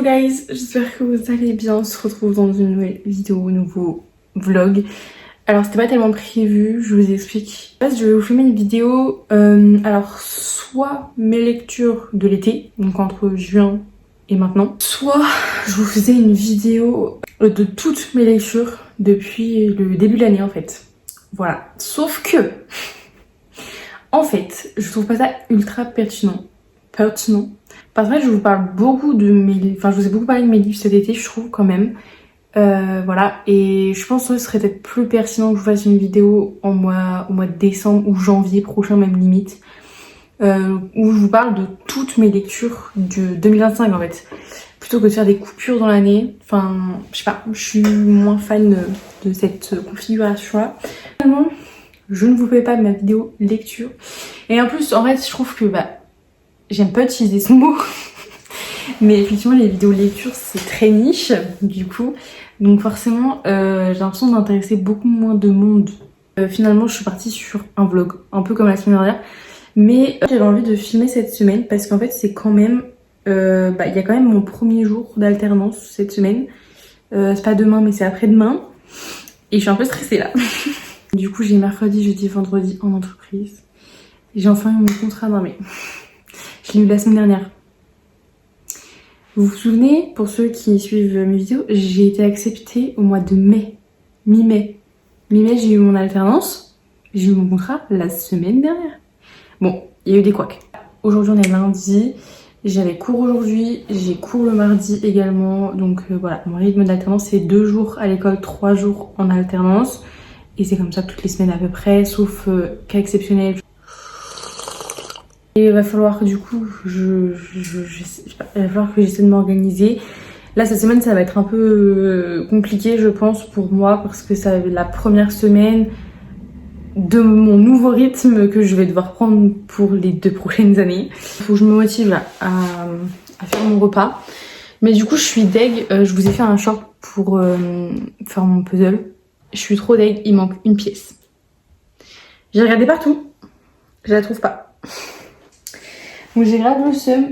guys, j'espère que vous allez bien. On se retrouve dans une nouvelle vidéo, nouveau vlog. Alors c'était pas tellement prévu, je vous explique. En fait, je vais vous filmer une vidéo, alors soit mes lectures de l'été, donc entre juin et maintenant, soit je vous faisais une vidéo de toutes mes lectures depuis le début de l'année en fait. Voilà, sauf que, en fait, je trouve pas ça ultra pertinent. Parce que je vous parle beaucoup de mes... Enfin, je vous ai beaucoup parlé de mes livres cet été, je trouve, quand même. Voilà, et je pense que ce serait peut-être plus pertinent que je vous fasse une vidéo au mois de décembre ou janvier prochain, même limite. Où je vous parle de toutes mes lectures de 2025, en fait. Plutôt que de faire des coupures dans l'année. Enfin, je sais pas, je suis moins fan de cette configuration-là. Finalement, je ne vous fais pas ma vidéo lecture. Et en plus, en fait, je trouve que... j'aime pas utiliser ce mot, mais effectivement les vidéos lecture c'est très niche du coup, donc forcément j'ai l'impression d'intéresser beaucoup moins de monde. Finalement je suis partie sur un vlog, un peu comme la semaine dernière, mais j'avais envie de filmer cette semaine parce qu'en fait c'est quand même, il y a quand même mon premier jour d'alternance cette semaine, c'est pas demain mais c'est après-demain, et je suis un peu stressée là. Du coup j'ai mercredi, jeudi, vendredi en entreprise, j'ai enfin eu mon contrat, non mais... Je l'ai eu la semaine dernière. Vous vous souvenez, pour ceux qui suivent mes vidéos, j'ai été acceptée au mois de mai. Mi-mai. Mi-mai, j'ai eu mon alternance. J'ai eu mon contrat la semaine dernière. Bon, il y a eu des couacs. Aujourd'hui, on est lundi. J'avais cours aujourd'hui. J'ai cours le mardi également. Donc voilà, mon rythme d'alternance, c'est 2 jours à l'école, 3 jours en alternance. Et c'est comme ça toutes les semaines à peu près, sauf cas exceptionnel. Et il va falloir du coup, il va falloir que j'essaie de m'organiser. Là cette semaine ça va être un peu compliqué je pense pour moi parce que ça va être la première semaine de mon nouveau rythme que je vais devoir prendre pour les 2 prochaines années. Il faut que je me motive là à faire mon repas. Mais du coup je suis deg, je vous ai fait un short pour faire mon puzzle. Je suis trop deg, il manque une pièce. J'ai regardé partout, je la trouve pas. Donc j'ai grave le seum.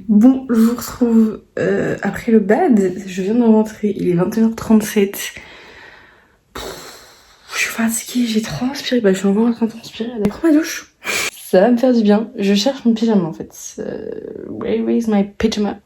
Bon, je vous retrouve après le bad. Je viens de rentrer, il est 21h37. Je suis fatiguée, j'ai trop inspiré. Je suis encore en train de transpirer. Je prends ma douche. Ça va me faire du bien. Je cherche mon pyjama en fait. Where is my pyjama?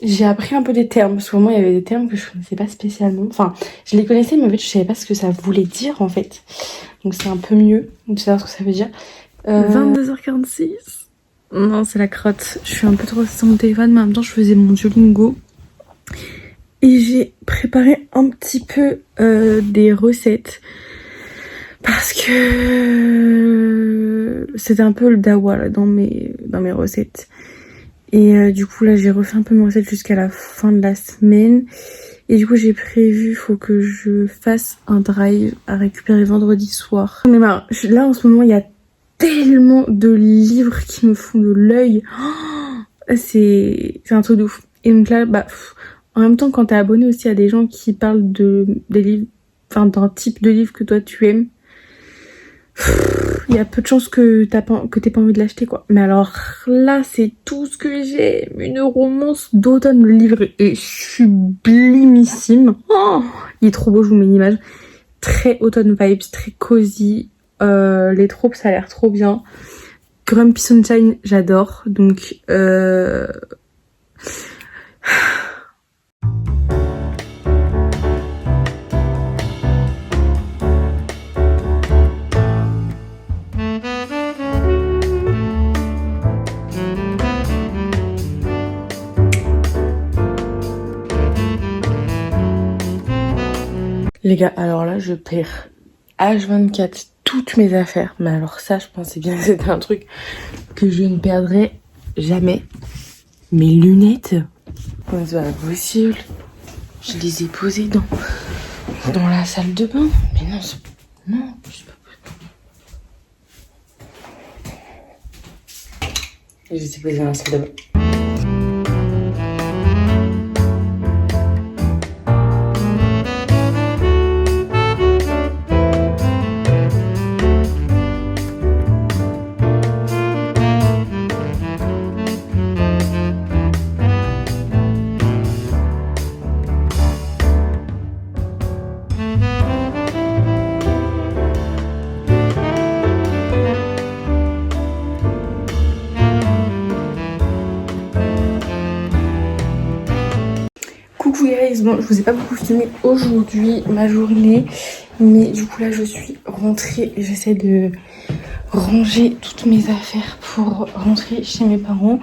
J'ai appris un peu des termes, parce que moi il y avait des termes que je connaissais pas spécialement. Enfin, je les connaissais, mais en fait je savais pas ce que ça voulait dire en fait. Donc c'est un peu mieux de savoir ce que ça veut dire. 22h46. Non, c'est la crotte. Je suis un peu trop sur mon téléphone, mais en même temps, je faisais mon Duolingo. Et j'ai préparé un petit peu des recettes. Parce que c'était un peu le dawa là, dans mes recettes. Et du coup, là, j'ai refait un peu mes recettes jusqu'à la fin de la semaine. Et du coup, j'ai prévu, il faut que je fasse un drive à récupérer vendredi soir. Mais là, en ce moment, il y a tellement de livres qui me font de l'œil. Oh, c'est un truc de ouf. Et donc là, en même temps, quand t'es abonné aussi à des gens qui parlent des livres, enfin d'un type de livre que toi tu aimes, il il y a peu de chances que t'aies pas envie de l'acheter, quoi. Mais alors là, c'est tout ce que j'ai. Une romance d'automne. Le livre est sublimissime. Oh, il est trop beau, je vous mets une image. Très automne vibes, très cosy. Les tropes, ça a l'air trop bien. Grumpy Sunshine, j'adore. Donc, les gars, alors là, je perds H24 toutes mes affaires. Mais alors ça, je pensais bien que c'était un truc que je ne perdrais jamais. Mes lunettes, c'est pas possible. Je les ai posées dans la salle de bain. Mais non, non, c'est pas possible. Je les ai posées dans la salle de bain. Coucou guys, bon je vous ai pas beaucoup filmé aujourd'hui ma journée, mais du coup là je suis rentrée et j'essaie de ranger toutes mes affaires pour rentrer chez mes parents.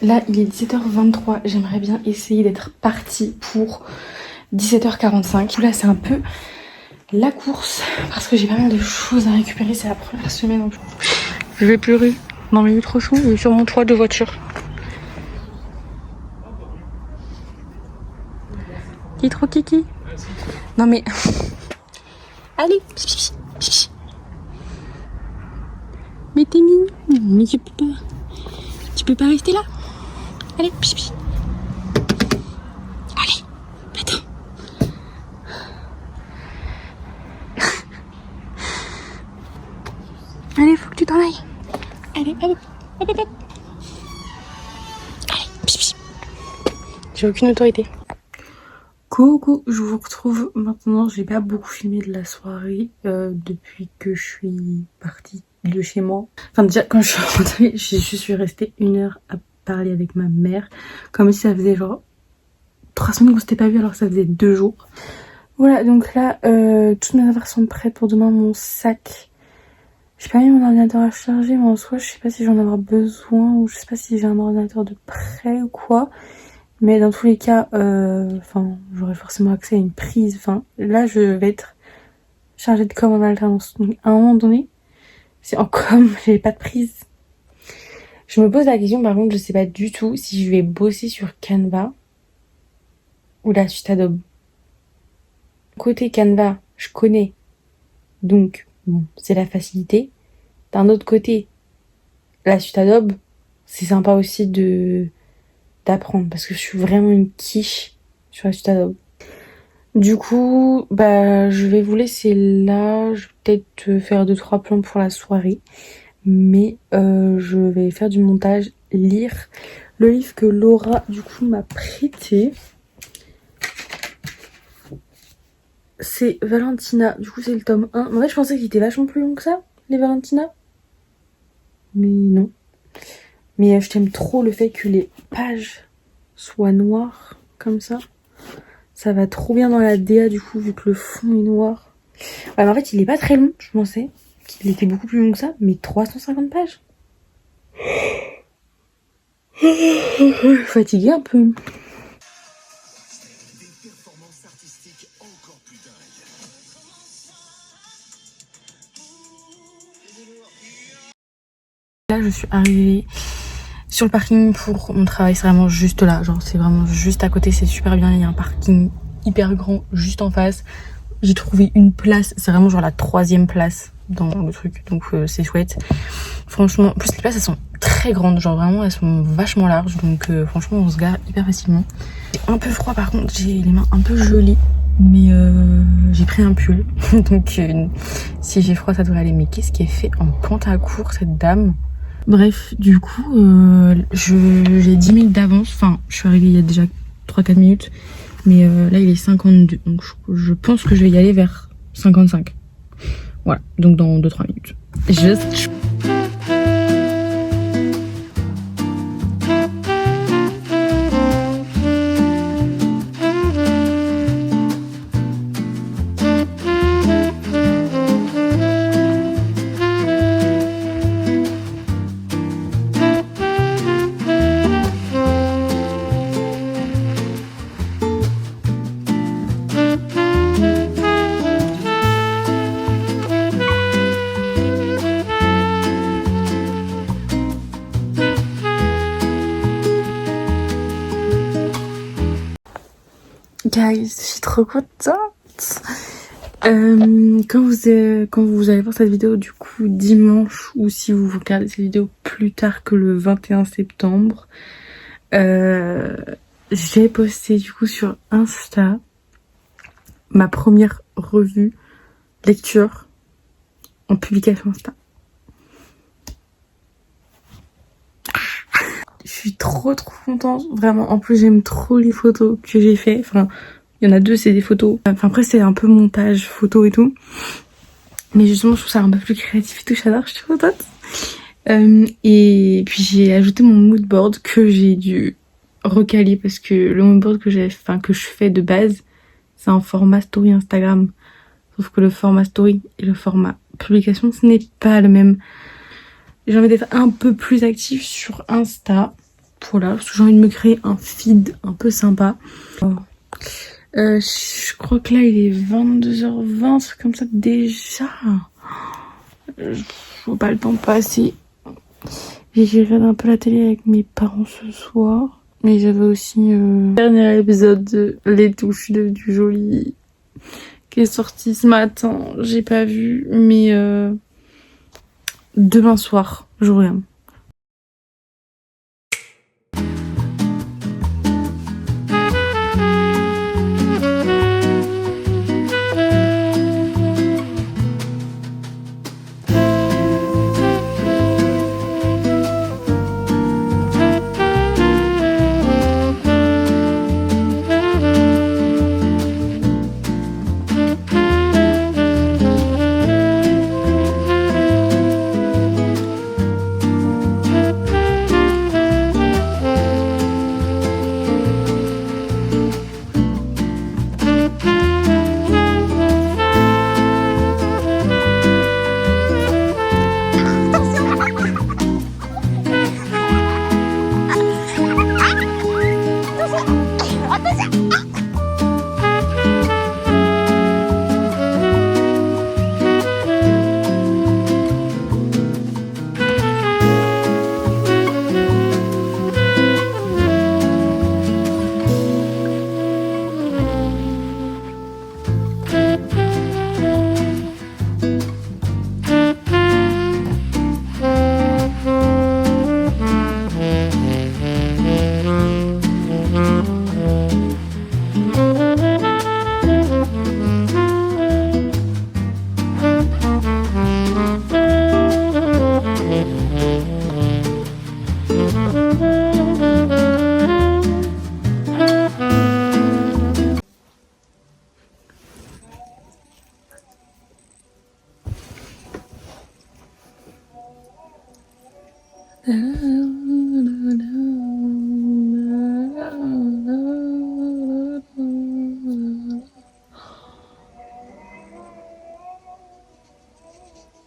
Là il est 17h23, j'aimerais bien essayer d'être partie pour 17h45. Du coup là c'est un peu la course parce que j'ai pas mal de choses à récupérer, c'est la première semaine en plus. Je vais pleurer, non mais il est trop chaud, il est sur mon toit de voiture. Il est trop kiki. Non mais... Allez. Mais t'es mignon. Mais tu peux pas rester là. Allez. Allez. Attends. Allez, faut que tu t'en ailles. Allez, hop. Allez. J'ai aucune autorité. Coucou, je vous retrouve maintenant. J'ai pas beaucoup filmé de la soirée depuis que je suis partie de chez moi. Enfin déjà quand je suis rentrée, je suis restée 1 heure à parler avec ma mère. Comme si ça faisait genre 3 semaines qu'on s'était pas vu alors que ça faisait 2 jours. Voilà donc là toutes mes affaires sont prêtes pour demain, mon sac. J'ai pas mis mon ordinateur à charger mais en soi je sais pas si j'en avoir besoin ou je sais pas si j'ai un ordinateur de prêt ou quoi. Mais dans tous les cas, j'aurai forcément accès à une prise. Enfin, là, je vais être chargée de com en alternance. Donc, à un moment donné, c'est en com, j'ai pas de prise. Je me pose la question, par contre, je sais pas du tout si je vais bosser sur Canva ou la suite Adobe. Côté Canva, je connais. Donc, bon, c'est la facilité. D'un autre côté, la suite Adobe, c'est sympa aussi d'apprendre parce que je suis vraiment une quiche sur la suite Adobe. Du coup, je vais vous laisser là. Je vais peut-être faire 2-3 plans pour la soirée. Mais je vais faire du montage, lire le livre que Laura, du coup, m'a prêté. C'est Valentina. Du coup, c'est le tome 1. En fait, je pensais qu'il était vachement plus long que ça, les Valentina. Mais non. Mais je t'aime trop le fait que les pages soient noires comme ça. Ça va trop bien dans la DA du coup vu que le fond est noir. Ouais, mais en fait il est pas très long, je pensais qu'il était beaucoup plus long que ça, mais 350 pages. Fatigué un peu. Là je suis arrivée sur le parking pour mon travail, c'est vraiment juste là, genre c'est vraiment juste à côté, c'est super bien, il y a un parking hyper grand juste en face. J'ai trouvé une place, c'est vraiment genre la 3e place dans le truc, donc c'est chouette. Franchement, en plus les places elles sont très grandes, genre vraiment elles sont vachement larges, donc franchement on se gare hyper facilement. C'est un peu froid par contre, j'ai les mains un peu gelées, mais j'ai pris un pull. Donc si j'ai froid ça devrait aller. Mais qu'est-ce qui est fait en pantacourt cette dame? Bref, du coup, j'ai 10 minutes d'avance. Enfin, je suis arrivée il y a déjà 3-4 minutes. Mais là, il est 52. Donc, je pense que je vais y aller vers 55. Voilà, donc dans 2-3 minutes. Juste... Guys, je suis trop contente. Quand vous allez voir cette vidéo du coup dimanche, ou si vous regardez cette vidéo plus tard que le 21 septembre, j'ai posté du coup sur Insta ma première revue lecture en publication Insta. Je suis trop contente, vraiment. En plus j'aime trop les photos que j'ai fait. Enfin, il y en a deux, c'est des photos. Enfin après c'est un peu montage photo et tout. Mais justement je trouve ça un peu plus créatif et tout, j'adore, je suis trop contente. Et puis j'ai ajouté mon mood board que j'ai dû recaler parce que le mood board que je fais de base, c'est un format story Instagram. Sauf que le format story et le format publication, ce n'est pas le même. J'ai envie d'être un peu plus active sur Insta. Voilà, parce que j'ai envie de me créer un feed un peu sympa. Je crois que là il est 22h20, c'est comme ça déjà. Je vois pas le temps passer. J'ai regardé un peu la télé avec mes parents ce soir. Mais j'avais aussi dernier épisode de Les Touches du Joli qui est sorti ce matin. J'ai pas vu, mais demain soir, je regarde.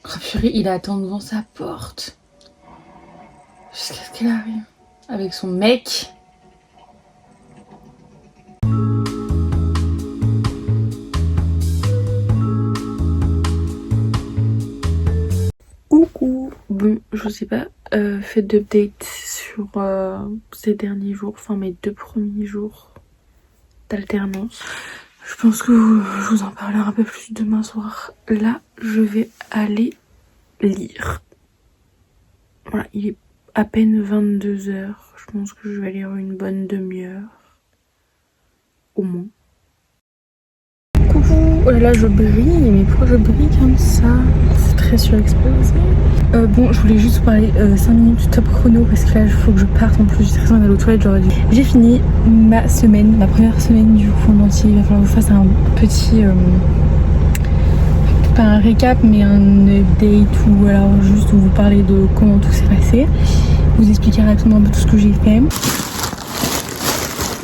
Oh purée, il attend devant sa porte jusqu'à ce qu'elle arrive avec son mec. Coucou. Bon, je sais pas, faites d'update sur ces derniers jours, enfin mes 2 premiers jours d'alternance. Je pense que je vous en parlerai un peu plus demain soir. Là, je vais aller lire. Voilà, il est à peine 22h. Je pense que je vais lire une bonne demi-heure. Au moins. Coucou. Oh là là, je brille, mais pourquoi je brille comme ça? C'est très surexposé. Bon, je voulais juste vous parler 5 minutes top chrono parce que là, il faut que je parte en plus. J'ai très envie d'aller aux toilettes, j'aurais dû. J'ai fini ma semaine, ma première semaine du coup en entier. Il va falloir que je fasse un petit. Pas un récap, mais un update ou alors juste vous parler de comment tout s'est passé. Vous expliquer rapidement un peu tout ce que j'ai fait.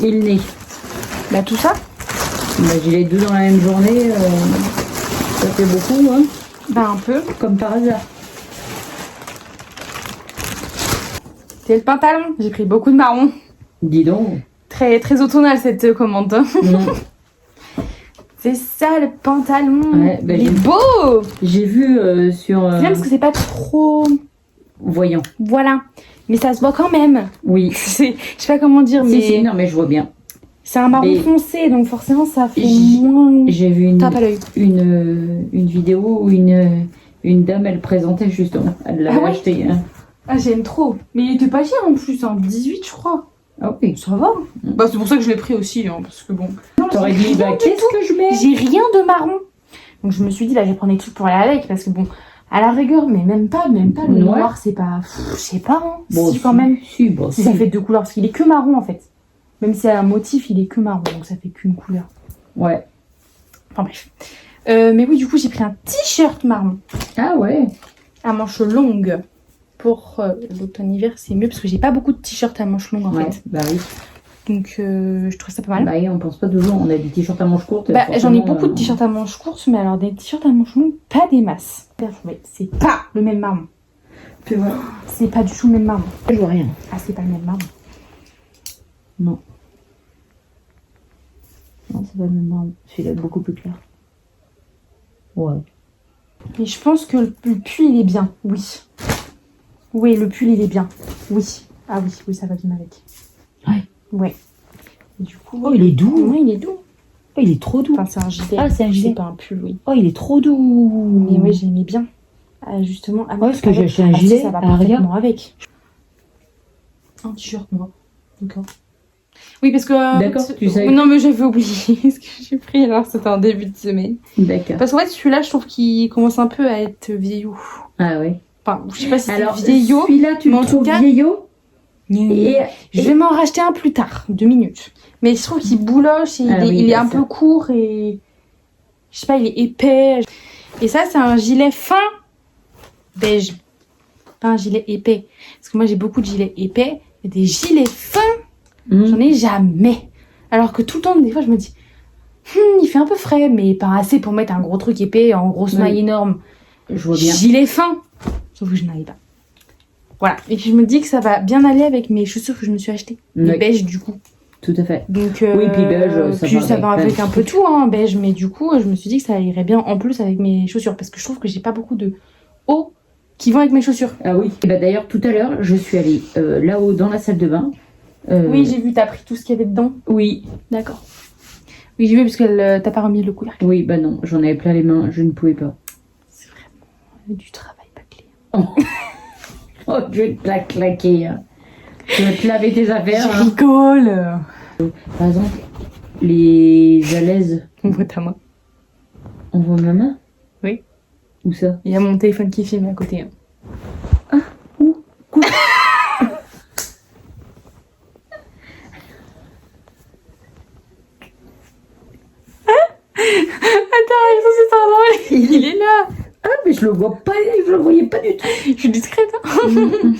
Et le nez. Bah, tout ça. Bah, j'ai les deux dans la même journée. Ça fait beaucoup, hein. Bah, un peu. Comme par hasard. C'est le pantalon. J'ai pris beaucoup de marron. Dis donc. Très, très automnale cette commande. C'est ça le pantalon. Ouais, bah, il est beau. J'ai vu sur. C'est bien parce que c'est pas trop. Voyant. Voilà. Mais ça se voit quand même. Oui. Je sais pas comment dire, mais. Si, non, mais je vois bien. C'est un marron foncé, donc forcément ça fait moins. J'ai vu tape à l'œil. Une vidéo où une dame, elle présentait justement. Elle l'avait acheté. Hein. Ah, j'aime trop. Mais il était pas cher en plus, hein. 18 je crois. Ah oui. Ça va. Bah, c'est pour ça que je l'ai pris aussi, hein, parce que bon. T'aurais dit, bah, qu'est-ce que je mets? J'ai rien de marron. Donc je me suis dit, là, je vais prendre des trucs pour aller avec, parce que bon, à la rigueur, mais même pas, le noir, c'est pas. Je sais pas, hein. Bon, si, quand même. Si, bon, si, ça fait deux couleurs, parce qu'il est que marron en fait. Même si y a un motif, il est que marron, donc ça fait qu'une couleur. Ouais. Enfin bref. Mais oui, du coup, j'ai pris un t-shirt marron. Ah ouais. À manches longues. Pour l'automne-hiver, c'est mieux, parce que j'ai pas beaucoup de t-shirts à manches longues en fait. Bah oui. Donc je trouve ça pas mal. Bah oui, on pense pas toujours, on a des t-shirts à manches courtes. Bah, j'en ai beaucoup de t-shirts à manches courtes, mais alors des t-shirts à manches longues, pas des masses. C'est pas le même marron. Tu vois. C'est pas du tout le même marron. Je vois rien. Ah, c'est pas le même marron. Non. Non, c'est pas le même marron. Celui-là est beaucoup plus clair. Ouais. Mais je pense que le pull, il est bien, oui. Oui, le pull, il est bien. Oui. Ah oui, ça va bien avec. Ouais. Ouais. Et du coup... Oh, il est doux. Oui, il est doux. Oh, il est trop doux. Enfin, c'est un gilet. Ah, c'est un gilet. C'est pas un pull, oui. Oh, il est trop doux. Mais oui, j'aimais bien. Justement, ouais, parce que j'ai acheté un gilet ça va à Aria. parfaitement avec. Un t-shirt noir. D'accord. Oui, parce que... D'accord, tu sais. Non, mais j'avais oublié ce que j'ai pris, alors c'était en début de semaine. D'accord. Parce qu'en fait, celui-là, je trouve qu'il commence un peu à être vieillot. Ah oui. Enfin, je sais pas si c'est alors, vieillot. Celui-là, tu le trouves vieillot? Je vais m'en racheter un plus tard, 2 minutes. Mais je trouve qu'il bouloche et il est un peu court et... Je sais pas, il est épais. Et ça, c'est un gilet fin beige. Pas un gilet épais. Parce que moi, j'ai beaucoup de gilets épais. Et des gilets fins, j'en ai jamais. Alors que tout le temps, des fois, je me dis... il fait un peu frais, mais pas assez pour mettre un gros truc épais en grosse maille énorme. Je vois bien. Gilet fin. Sauf que je n'en ai pas. Voilà. Et puis je me dis que ça va bien aller avec mes chaussures que je me suis achetées. Les beige du coup. Tout à fait. Donc, oui, puis beige, ça va avec un peu tout, hein, beige. Mais du coup, je me suis dit que ça irait bien en plus avec mes chaussures. Parce que je trouve que j'ai pas beaucoup de hauts qui vont avec mes chaussures. Ah oui. Et bah d'ailleurs, tout à l'heure, je suis allée là-haut dans la salle de bain. Oui, j'ai vu, t'as pris tout ce qu'il y avait dedans. Oui. D'accord. Oui, j'ai vu parce qu'elle t'a pas remis le couvercle. Oui, bah non, j'en avais plein les mains, je ne pouvais pas. C'est vraiment du travail bâclé. Oh, je vais te la claquer. Hein. Tu vas te laver tes affaires. Je rigole. Par exemple, les alaises. On voit ta main. On voit ma main? Oui. Où ça? Il y a mon téléphone qui filme à côté. Hein. Ah, où? Quoi? Attends, c'est drôle. Il est là. Ah, mais je le vois pas, je le voyais pas du tout. Je suis discrète. Hein.